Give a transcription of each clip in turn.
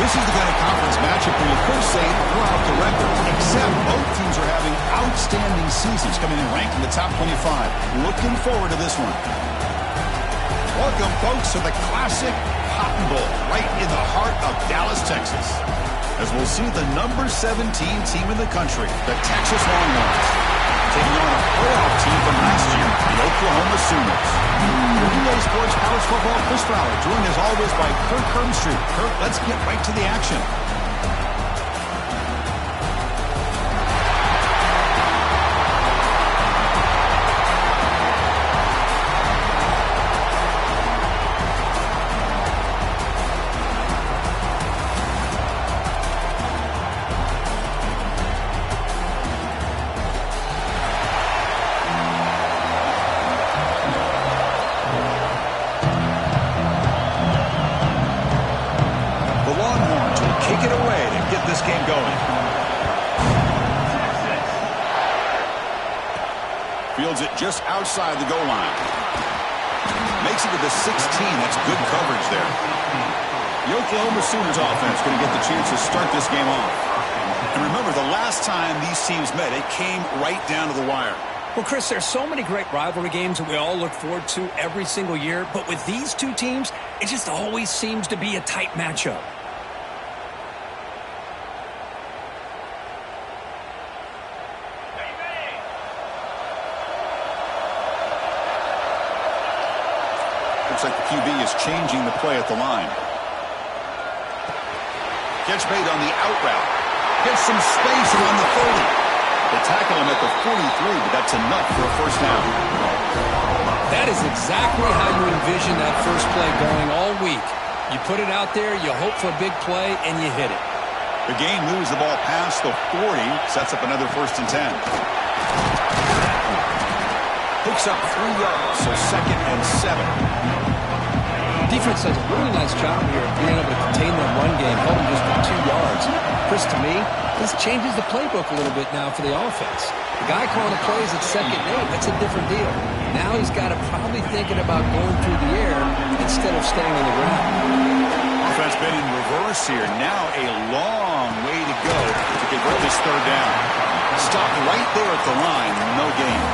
This is the kind of conference matchup where you could say throughout the record, except both teams are having outstanding seasons, coming in ranked in the top 25. Looking forward to this one. Welcome, folks, to the classic Cotton Bowl, right in the heart of Dallas, Texas, as we'll see the number 17 team in the country, the Texas Longhorns, taking on a playoff team from last year, the Oklahoma Sooners. Your EA Sports College Football Chris Fowler, joined as always by Kirk Hermstreet. Kirk, let's get right to the action. Fields it just outside the goal line. Makes it to the 16. That's good coverage there. The Oklahoma Sooners offense going to get the chance to start this game off. And remember, the last time these teams met, it came right down to the wire. Well, Chris, there's so many great rivalry games that we all look forward to every single year. But with these two teams, it just always seems to be a tight matchup. Looks like the QB is changing the play at the line. Catch made on the out route. Gets some space around the 30. They tackle him at the 43, but that's enough for a first down. That is exactly how you envision that first play going all week. You put it out there, you hope for a big play, and you hit it. The game moves the ball past the 40, sets up another 1st and 10. Picks up 3 yards, so 2nd and 7. Defense does a really nice job here of being able to contain their run game, holding just for 2 yards. Chris, to me, this changes the playbook a little bit now for the offense. The guy calling the plays at 2nd and 8, that's a different deal. Now he's got to probably thinking about going through the air instead of staying on the ground. Offense been in reverse here. Now a long way to go to convert this 3rd down. Stop right there at the line, no gain.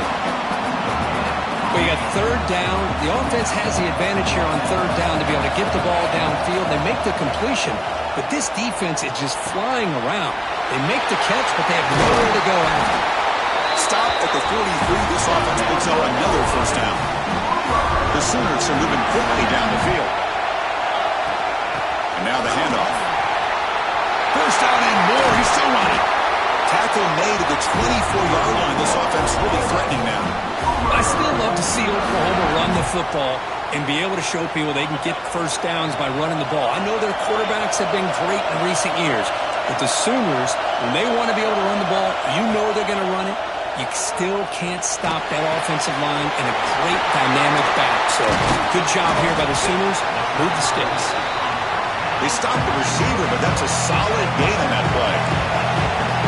Well, you got 3rd down. The offense has the advantage here on 3rd down to be able to get the ball downfield. They make the completion, but this defense is just flying around. They make the catch, but they have nowhere to go after. Stop at the 43. This offense picks up another 1st down. The Sooners are moving quickly down the field. And now the handoff. 1st down and more. He's still running. Tackle made at the 24-yard line. This offense really threatening now. I still love to see Oklahoma run the football and be able to show people they can get 1st downs by running the ball. I know their quarterbacks have been great in recent years, but the Sooners, when they want to be able to run the ball, you know they're going to run it. You still can't stop that offensive line and a great dynamic back. So good job here by the Sooners. Move the sticks. They stopped the receiver, but that's a solid gain on that play.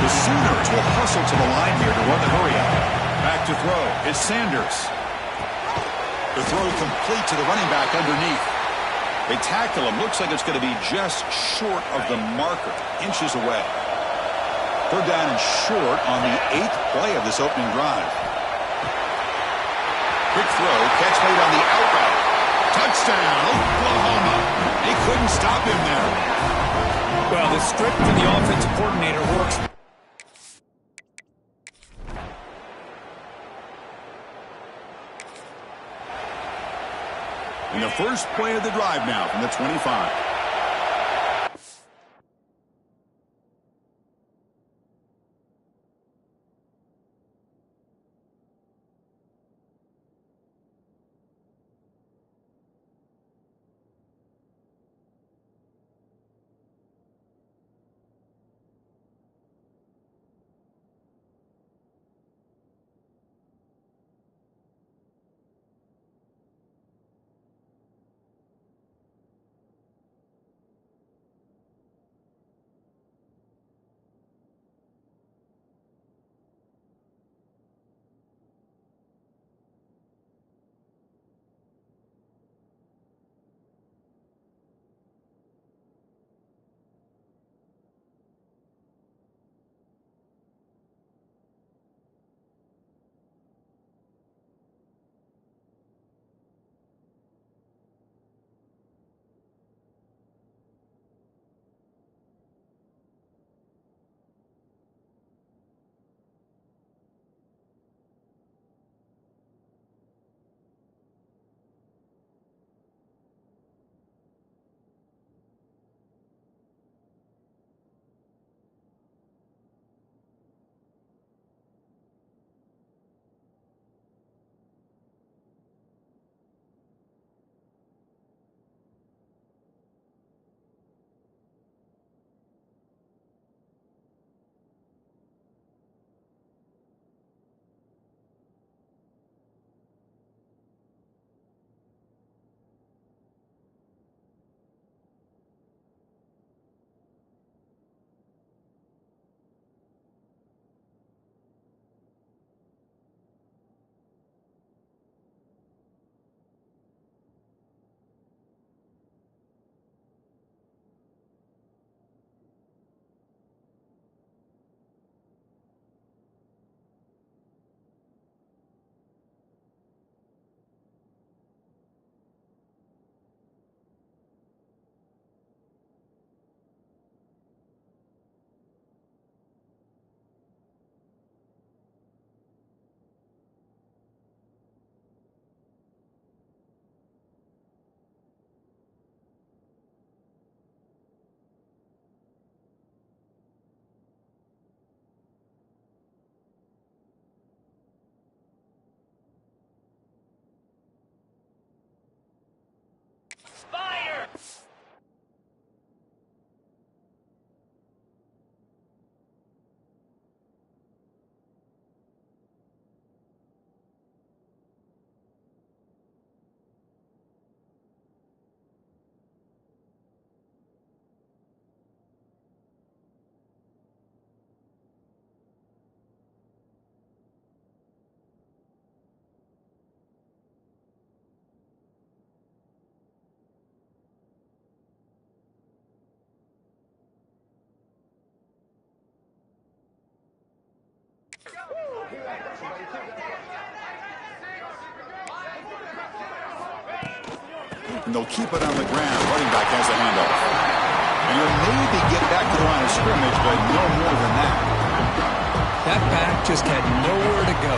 The Sooners will hustle to the line here to run the hurry out. Back to throw. It's Sanders. The throw complete to the running back underneath. They tackle him. Looks like it's going to be just short of the marker. Inches away. 3rd down and short on the 8th play of this opening drive. Quick throw. Catch made on the out route. Touchdown, Oklahoma. They couldn't stop him there. Well, the script for the offensive coordinator works. And the first play of the drive now from the 25. And they'll keep it on the ground. Running back has the handoff. And he'll maybe get back to the line of scrimmage, but no more than that. That back just had nowhere to go.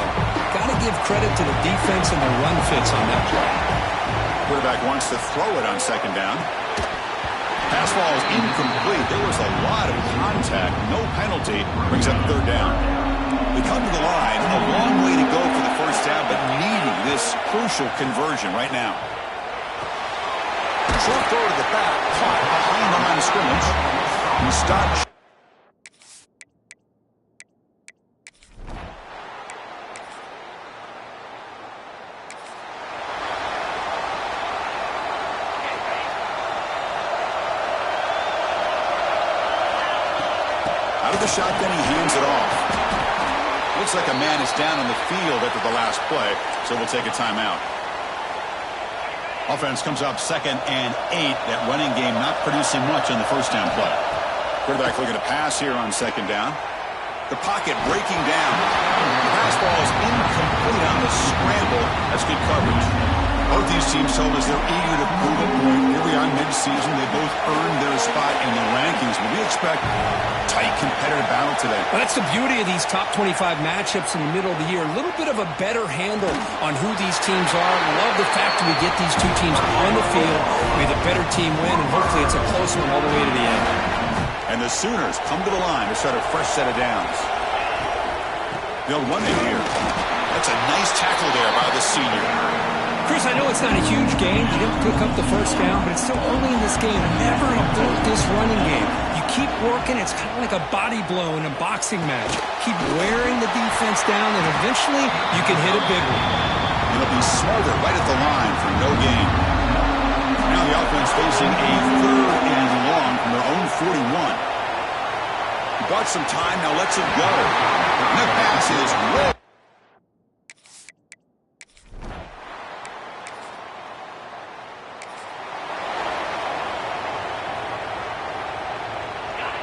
Got to give credit to the defense and the run fits on that play. Quarterback wants to throw it on second down. Pass ball is incomplete. There was a lot of contact. No penalty. Brings up third down. They come to the line. A long way to go for the first down, but needing this crucial conversion right now. Short throw to the back. Caught behind the line of scrimmage. He stopped. Out of the shotgun, he hands it off. Looks like a man is down on the field after the last play, so we'll take a timeout. Offense comes up 2nd and 8. That running game not producing much on the first down play. Quarterback looking to pass here on second down. The pocket breaking down. The pass ball is incomplete on the scramble. That's good coverage. Both these teams told us they're eager to prove a point. Here we are mid-season. They both earned their spot in the rankings, but we expect tight competitive battle today. Well, that's the beauty of these top 25 matchups in the middle of the year. A little bit of a better handle on who these teams are. I love the fact that we get these two teams on the field. May the better team win, and hopefully it's a close one all the way to the end. And the Sooners come to the line to start a fresh set of downs. They'll run it here. That's a nice tackle there by the senior. Chris, I know it's not a huge gain. You didn't pick up the first down, but it's still early in this game. Never abort this running game. You keep working. It's kind of like a body blow in a boxing match. Keep wearing the defense down, and eventually you can hit a big one. It'll be smothered right at the line for no gain. Now the offense facing a 3rd and long from their own 41. He bought some time. Now lets it go. And that pass is way.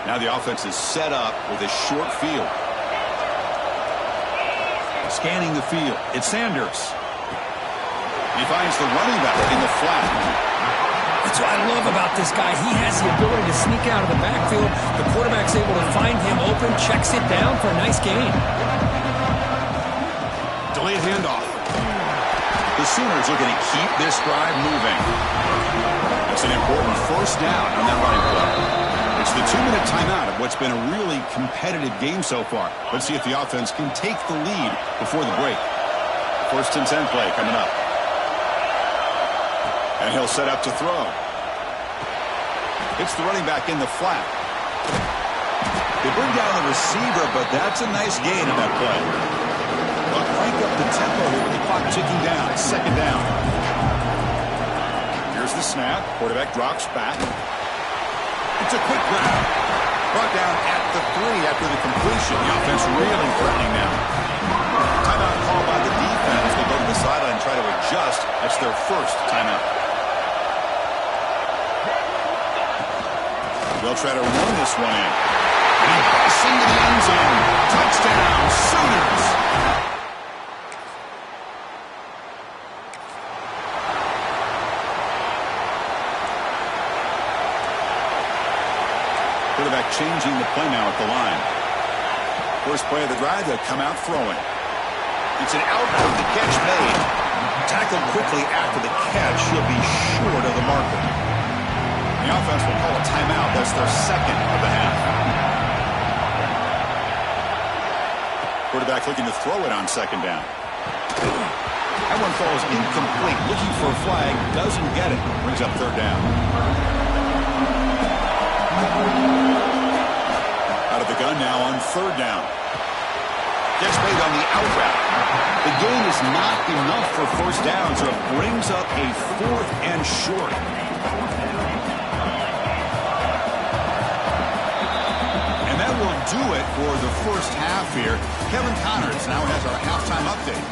Now the offense is set up with a short field. Scanning the field. It's Sanders. He finds the running back in the flat. That's what I love about this guy. He has the ability to sneak out of the backfield. The quarterback's able to find him open, checks it down for a nice gain. Delayed handoff. The Sooners looking to keep this drive moving. That's an important first down on that running play. It's the 2-minute timeout of what's been a really competitive game so far. Let's see if the offense can take the lead before the break. 1st and 10 play coming up. And he'll set up to throw. It's the running back in the flat. They bring down the receiver, but that's a nice gain on that play. They'll crank up the tempo here with the clock ticking down. It's 2nd down. Here's the snap. Quarterback drops back. It's a quick grab. Brought down at the 3 after the completion. The offense really threatening now. Timeout called by the defense. They go to the sideline and try to adjust. That's their first timeout. They'll try to run this one in. And he busts into the end zone. Touchdown, Sooners. Quarterback changing the play now at the line. First play of the drive, they'll come out throwing. It's an output, the catch made. Tackled quickly after the catch. He'll be short of the marker. The offense will call a timeout. That's their 2nd of the half. Quarterback looking to throw it on 2nd down. That one falls incomplete. Looking for a flag. Doesn't get it. Brings up 3rd down. Out of the gun now on 3rd down. Gets made on the out route. The gain is not enough for first down, so it brings up a 4th and short. And that will do it for the first half here. Kevin Connors now has our halftime update.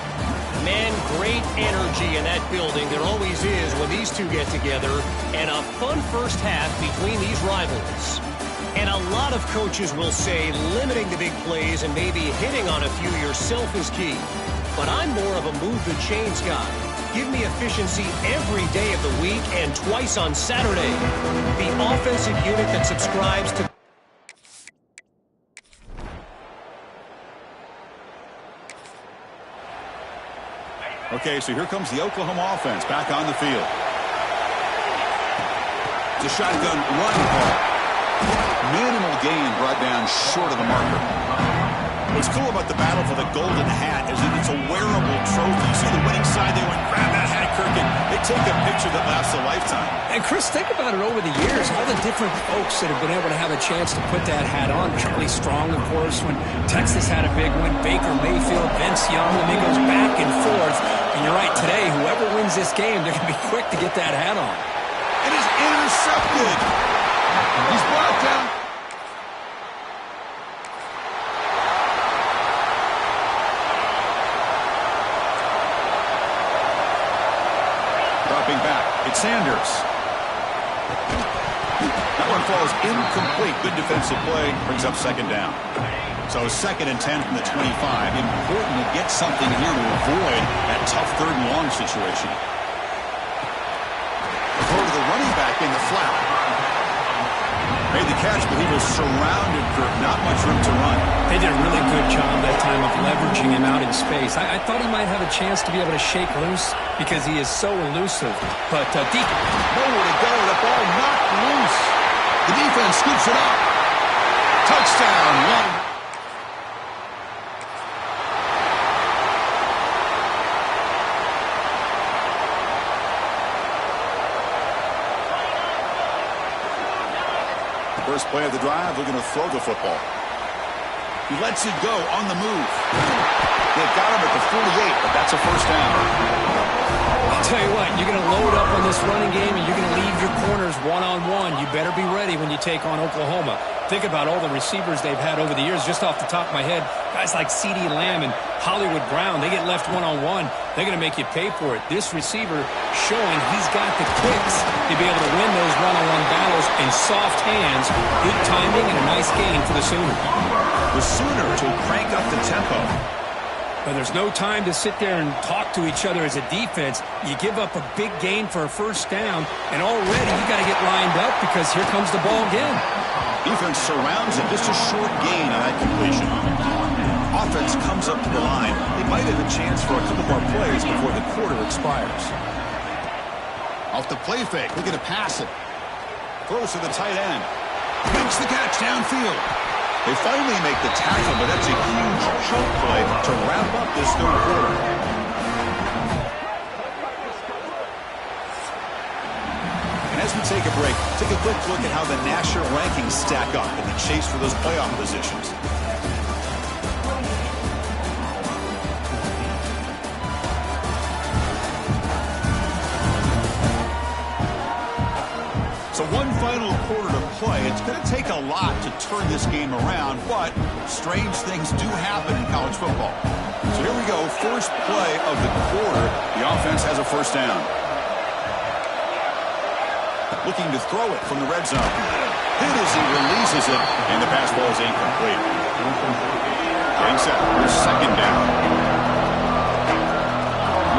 Man, great energy in that building. There always is when these two get together. And a fun first half between these rivals. And a lot of coaches will say limiting the big plays and maybe hitting on a few yourself is key. But I'm more of a move the chains guy. Give me efficiency every day of the week and twice on Saturday. The offensive unit that subscribes to... Okay, so here comes the Oklahoma offense back on the field. It's a shotgun run ball. Minimal gain brought down short of the marker. What's cool about the battle for the golden hat is that it's a wearable trophy. You see the winning side, they went grab that hat, Kirk, and they take a picture that lasts a lifetime. And Chris, think about it over the years, all the different folks that have been able to have a chance to put that hat on. Charlie Strong, of course, when Texas had a big win, Baker Mayfield, Vince Young, and it goes back and forth. And you're right, today, whoever wins this game, they're going to be quick to get that hat on. It is intercepted. He's brought down. Dropping back, it's Sanders. That one falls incomplete. Good defensive play, brings up second down. So 2nd and 10 from the 25. Important to get something here to avoid that tough 3rd and long situation. Throw to the running back in the flat. Made the catch, but he was surrounded, Kirk. Not much room to run. They did a really good job that time of leveraging him out in space. I thought he might have a chance to be able to shake loose because he is so elusive. But deep. Nowhere to go. The ball knocked loose. The defense scoops it up. Touchdown. One. First play of the drive, they're going to throw the football. He lets it go on the move. They've got him at the 48, but that's a first down. I'll tell you what, you're going to load up on this running game and you're going to leave your corners one-on-one. You better be ready when you take on Oklahoma. Think about all the receivers they've had over the years. Just off the top of my head, guys like CeeDee Lamb and Hollywood Brown, they get left one-on-one. They're going to make you pay for it. This receiver showing he's got the kicks to be able to win those one-on-one battles in soft hands. Good timing and a nice gain for the Sooners. The Sooners will crank up the tempo. But there's no time to sit there and talk to each other as a defense. You give up a big gain for a first down, and already you got to get lined up because here comes the ball again. Defense surrounds it. Just a short gain on that completion. Offense comes up to the line. They might have a chance for a couple more plays before the quarter expires. Off the play fake, looking to pass it. Throws to the tight end. Makes the catch downfield. They finally make the tackle, but that's a huge choke play to wrap up this 3rd quarter. And as we take a break, take a quick look at how the national rankings stack up in the chase for those playoff positions. So one final quarter to play. It's going to take a lot to turn this game around, but strange things do happen in college football. So here we go, first play of the quarter. The offense has a first down. Looking to throw it from the red zone. Hit as he releases it, and the pass ball is incomplete. Getting set for second down.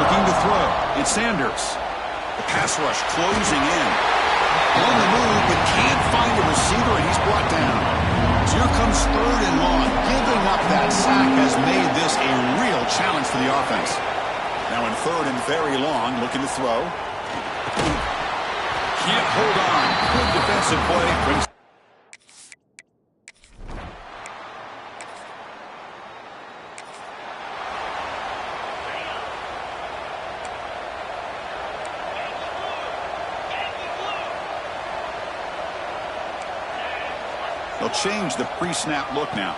Looking to throw. It's Sanders. The pass rush closing in. On the move, but can't find a receiver, and he's brought down. So here comes 3rd and long. Giving up that sack has made this a real challenge for the offense. Now in 3rd and very long, looking to throw. Can't hold on. Good defensive play. Brings They'll change the pre-snap look now.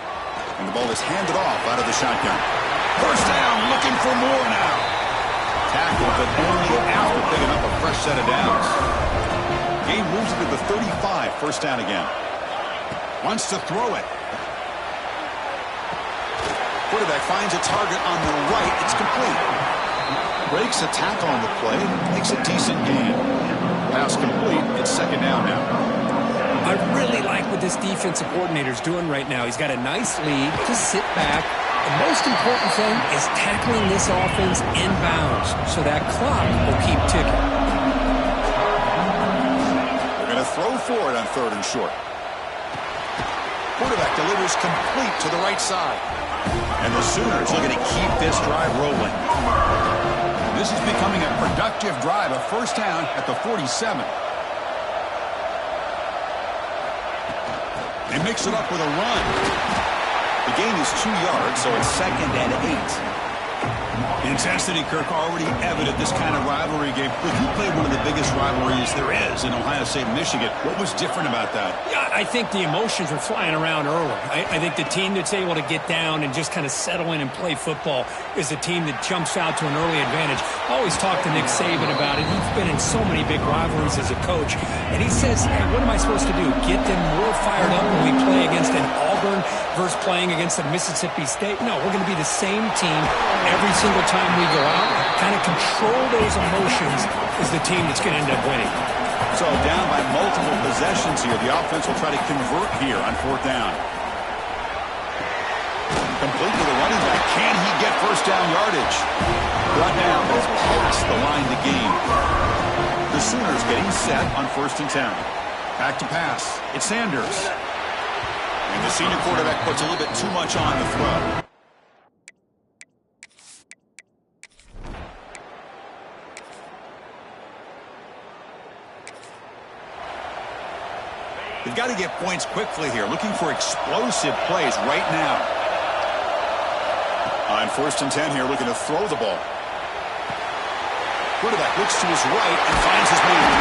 And the ball is handed off out of the shotgun. First down, looking for more now. Tackle, but only after picking up a fresh set of downs. Game moves it to the 35, first down again. Wants to throw it. Quarterback finds a target on the right. It's complete. Breaks a tackle on the play. Makes a decent gain. Pass complete. It's second down now. I really like what this defensive coordinator is doing right now. He's got a nice lead. Just sit back. The most important thing is tackling this offense inbounds so that clock will keep ticking. They're going to throw for it on 3rd and short. Quarterback delivers complete to the right side. And the Sooners looking to keep this drive rolling. This is becoming a productive drive, a first down at the 47. They mix it up with a run. The gain is 2 yards, so it's 2nd and 8. Intensity, Kirk, already evident this kind of rivalry game. Look, you played one of the biggest rivalries there is in Ohio State, Michigan. What was different about that? Yeah, I think the emotions were flying around early. I think the team that's able to get down and just kind of settle in and play football is the team that jumps out to an early advantage. I always talk to Nick Saban about it. He's been in so many big rivalries as a coach. And he says, hey, what am I supposed to do? Get them more fired up when we play against an Auburn versus playing against a Mississippi State? No, we're going to be the same team every single time we go out. Kind of control those emotions is the team that's going to end up winning. So down by multiple possessions here. The offense will try to convert here on 4th down. Complete to the running back. Can he get first down yardage? Brought down as past the line to gain. The Sooners getting set on 1st and 10. Back to pass. It's Sanders. And the senior quarterback puts a little bit too much on the throw. They've got to get points quickly here. Looking for explosive plays right now. On 1st and 10 here, looking to throw the ball. Quarterback looks to his right and finds his man.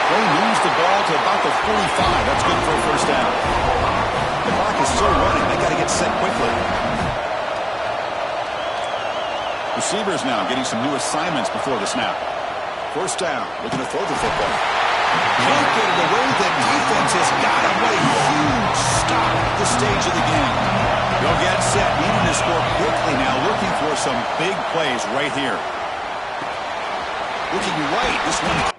They moves the ball to about the 45. That's good for a first down. The clock is still running. They got to get set quickly. Receivers now getting some new assignments before the snap. First down, looking to throw the football. Can't get it away. The defense has got him. What a huge stop at this stage of the game. They'll get set, needing to score quickly now, looking for some big plays right here. Looking right, this one.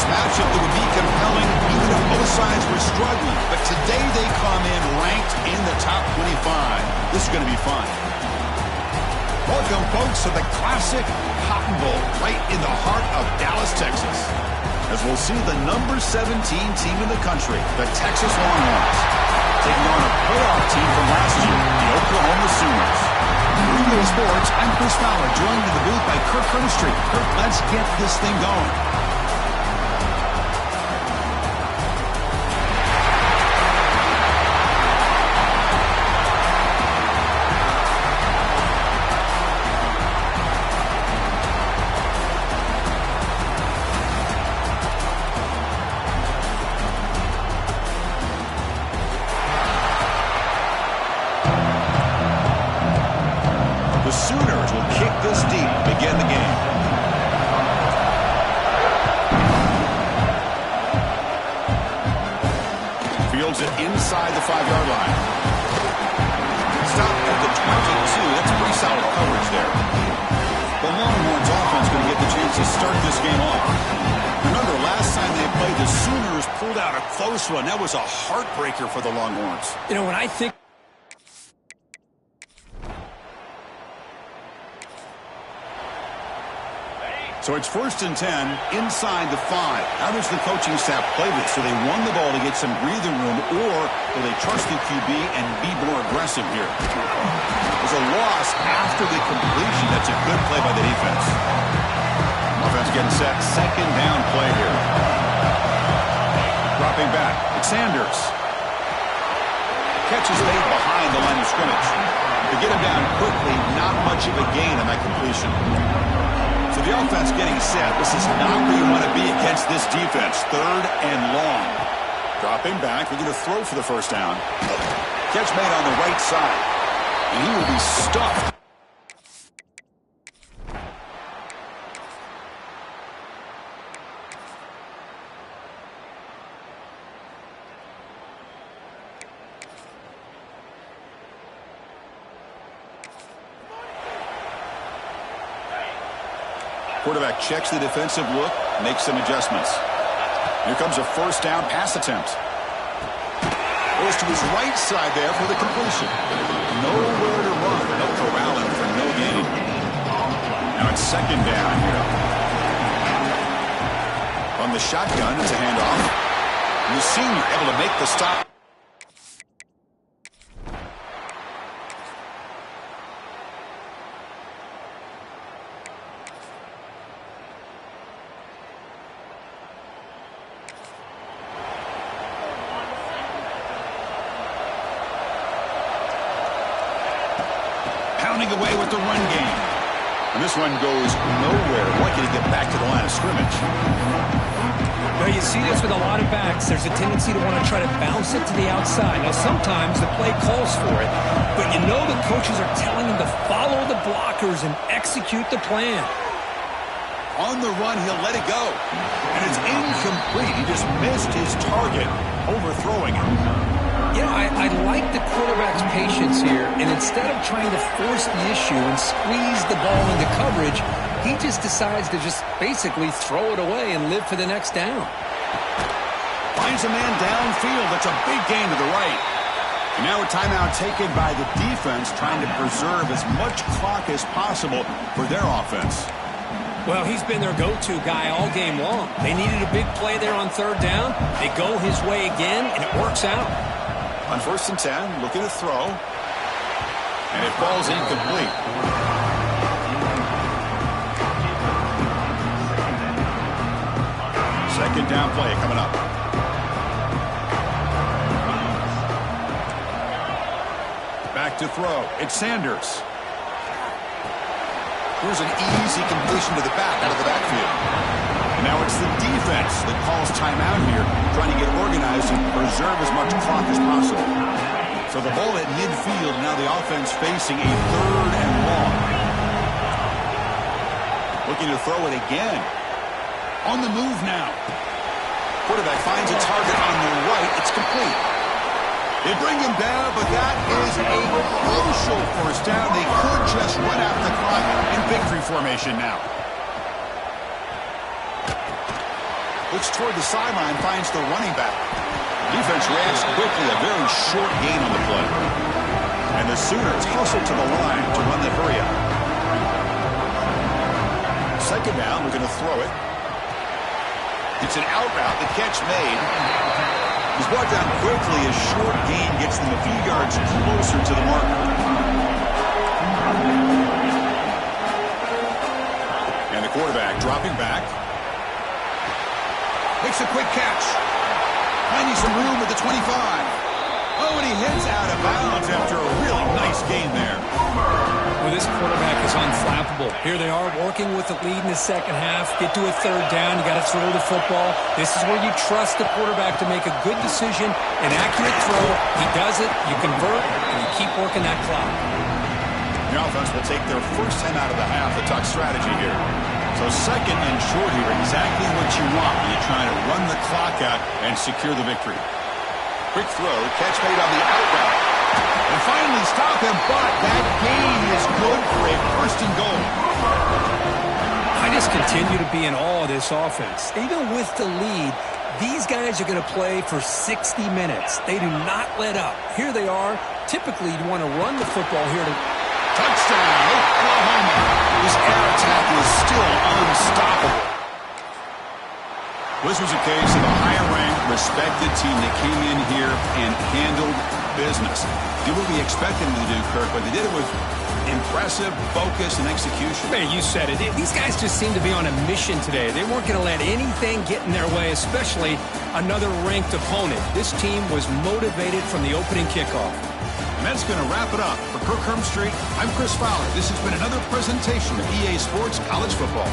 Matchup that would be compelling even if both sides were struggling. But today they come in ranked in the top 25. This is going to be fun. Welcome, folks, to the classic Cotton Bowl right in the heart of Dallas, Texas. As we'll see the number 17 team in the country, the Texas Longhorns, taking on a playoff team from last year, the Oklahoma Sooners. Real Sports, I'm Chris Fowler, joined in the booth by Kirk Herbstreit. Kirk, let's get this thing going. The Sooners will kick this deep to begin the game. Fields it inside the 5-yard line. Stop at the 22. That's pretty solid coverage there. The Longhorns offense going to get the chance to start this game off. Remember, last time they played, the Sooners pulled out a close one. That was a heartbreaker for the Longhorns. You know, when I think so it's 1st and 10 inside the 5. How does the coaching staff play this? So they won the ball to get some breathing room, or will they trust the QB and be more aggressive here? There's a loss after the completion. That's a good play by the defense. Offense getting set. 2nd down play here. Dropping back. It's Sanders. Catch is made behind the line of scrimmage. To get him down quickly, not much of a gain on that completion. So the offense getting set. This is not where you want to be against this defense. 3rd and long. Dropping back. We're going to throw for the first down. Catch made on the right side. And he will be stuffed. Quarterback checks the defensive look, makes some adjustments. Here comes a first down pass attempt. Goes to his right side there for the completion. Nowhere to run. They'll corral him for no gain. Now it's second down here. On the shotgun, it's a handoff. And the senior able to make the stop. Pounding away with the run game. And this one goes nowhere. Lucky to get back to the line of scrimmage. Well, you see this with a lot of backs. There's a tendency to want to try to bounce it to the outside. Now, sometimes the play calls for it, but you know the coaches are telling them to follow the blockers and execute the plan. On the run, he'll let it go. And it's incomplete. He just missed his target, overthrowing it. Yeah, I like the quarterback's patience here, and instead of trying to force the issue and squeeze the ball into coverage, he just decides to just basically throw it away and live for the next down. Finds a man downfield. That's a big gain to the right. And now a timeout taken by the defense, trying to preserve as much clock as possible for their offense. Well, he's been their go-to guy all game long. They needed a big play there on third down. They go his way again, and it works out. On 1st and 10, looking to throw. And it falls incomplete. Second down play coming up. Back to throw. It's Sanders. Here's an easy completion to the back out of the backfield. And now it's the defense that calls timeout here, trying to get organized and preserve as much clock as possible. So the ball at midfield, now the offense facing a 3rd and long. Looking to throw it again. On the move now. Quarterback finds a target on the right. It's complete. They bring him down, but that is a crucial first down. They could just run out the clock in victory formation now. Looks toward the sideline, finds the running back. Defense reacts quickly, a very short gain on the play. And the Sooners hustle to the line to run the hurry up. Second down, we're going to throw it. It's an out route, the catch made. He's brought down quickly. A short gain gets them a few yards closer to the marker. And the quarterback dropping back. Makes a quick catch. Finding some room at the 25. Oh, and he hits out of bounds after a really nice gain there. Well, this quarterback is unflappable. Here they are working with the lead in the second half. Get to a third down. You got to throw the football. This is where you trust the quarterback to make a good decision, an accurate throw. He does it, you convert, and you keep working that clock. The offense will take their first 10 out of the half. The tuck strategy here. So second and short here, exactly what you want when you're trying to run the clock out and secure the victory. Quick throw, catch made on the out route. And finally stop him, but that gain is good for a first and goal. I just continue to be in awe of this offense. Even with the lead, these guys are going to play for 60 minutes. They do not let up. Here they are. Typically, you want to run the football here to touchdown, Oklahoma. This air attack is still unstoppable. This was a case of a higher-ranked, respected team that came in here and handled business. Did what we expected them to do, Kirk, but they did it with impressive focus and execution. Man, you said it. These guys just seem to be on a mission today. They weren't going to let anything get in their way, especially another ranked opponent. This team was motivated from the opening kickoff. And that's going to wrap it up. For Kirk Street, I'm Chris Fowler. This has been another presentation of EA Sports College Football.